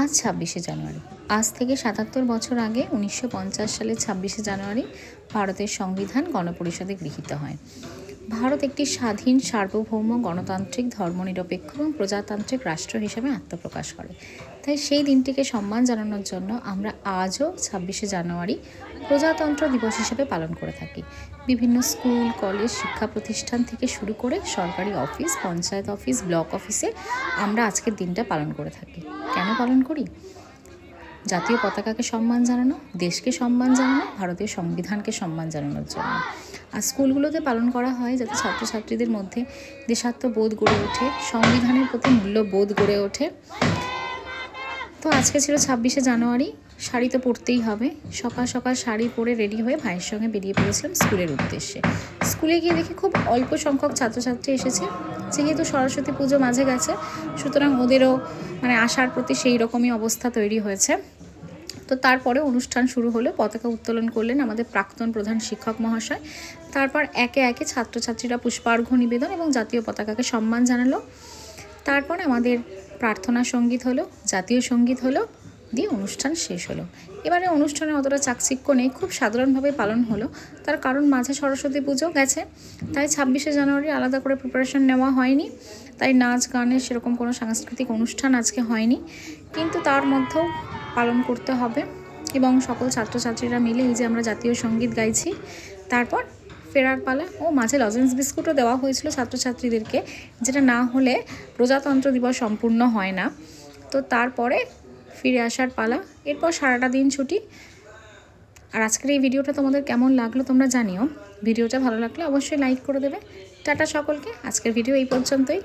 আজ ২৬শে জানুয়ারি। আজ থেকে ৭৭ বছর আগে ১৯৫০ সালের ২৬শে জানুয়ারি ভারতের সংবিধান গণপরিষদে গৃহীত হয়। ভারত একটি স্বাধীন, সার্বভৌম, গণতান্ত্রিক, ধর্মনিরপেক্ষ এবং প্রজাতান্ত্রিক রাষ্ট্র হিসেবে আত্মপ্রকাশ করে। তাই সেই দিনটিকে সম্মান জানানোর জন্য আমরা আজও ২৬শে জানুয়ারি প্রজাতন্ত্র দিবস হিসেবে পালন করে থাকি। বিভিন্ন স্কুল, কলেজ, শিক্ষা প্রতিষ্ঠান থেকে শুরু করে সরকারি অফিস, পঞ্চায়েত অফিস, ব্লক অফিসে আমরা আজকের দিনটা পালন করে থাকি। কেন পালন করি? জাতীয় পতাকাকে সম্মান জানানো, দেশকে সম্মান জানানো, ভারতীয় সংবিধানকে সম্মান জানানোর জন্য। আর স্কুলগুলোতে পালন করা হয় যাতে ছাত্রছাত্রীদের মধ্যে দেশাত্মবোধ গড়ে ওঠে, সংবিধানের প্রতি মূল্যবোধ গড়ে ওঠে। তো আজকে ছিল ২৬শে জানুয়ারি। শাড়ি তো পরতেই হবে। সকাল সকাল শাড়ি পরে রেডি হয়ে ভাইয়ের সঙ্গে বেরিয়ে পড়েছিলাম স্কুলের উদ্দেশ্যে। স্কুলে গিয়ে দেখি খুব অল্প সংখ্যক ছাত্রছাত্রী এসেছে। যেহেতু সরস্বতী পুজো মাঝে গেছে, সুতরাং ওদেরও আসার প্রতি সেই রকমই অবস্থা তৈরি হয়েছে। তো তারপরে অনুষ্ঠান শুরু হলো। পতাকা উত্তোলন করলেন আমাদের প্রাক্তন প্রধান শিক্ষক মহাশয়। তারপর একে একে ছাত্রছাত্রীরা পুষ্পার্ঘ্য নিবেদন এবং জাতীয় পতাকাকে সম্মান জানালো। তারপর আমাদের প্রার্থনা সঙ্গীত হলো, জাতীয় সঙ্গীত হলো, দিয়ে অনুষ্ঠান শেষ হলো। এবারে অনুষ্ঠানে অতটা চাকচিক্য নেই, খুব সাধারণভাবে পালন হলো। তার কারণ মাঝে সরস্বতী পুজো গেছে, তাই ২৬শে জানুয়ারি আলাদা করে প্রিপারেশন নেওয়া হয়নি। তাই নাচ গানের সেরকম কোনো সাংস্কৃতিক অনুষ্ঠান আজকে হয়নি, কিন্তু তার মধ্যেও পালন করতে হবে। এবং সকল ছাত্রছাত্রীরা মিলে এই যে আমরা জাতীয় সঙ্গীত গাইছি, তারপর ফেরার পালা। ও মাঝে লজেন্স বিস্কুটও দেওয়া হয়েছিল ছাত্রছাত্রীদেরকে, যেটা না হলে প্রজাতন্ত্র দিবস সম্পূর্ণ হয় না। তো তারপরে ফিরে আসার পালা, এরপর সারাটা দিন ছুটি। আর আজকের এই ভিডিওটা তোমাদের কেমন লাগলো তোমরা জানিও। ভিডিওটা ভালো লাগলে অবশ্যই লাইক করে দেবে। টাটা সকলকে। আজকের ভিডিও এই পর্যন্তই।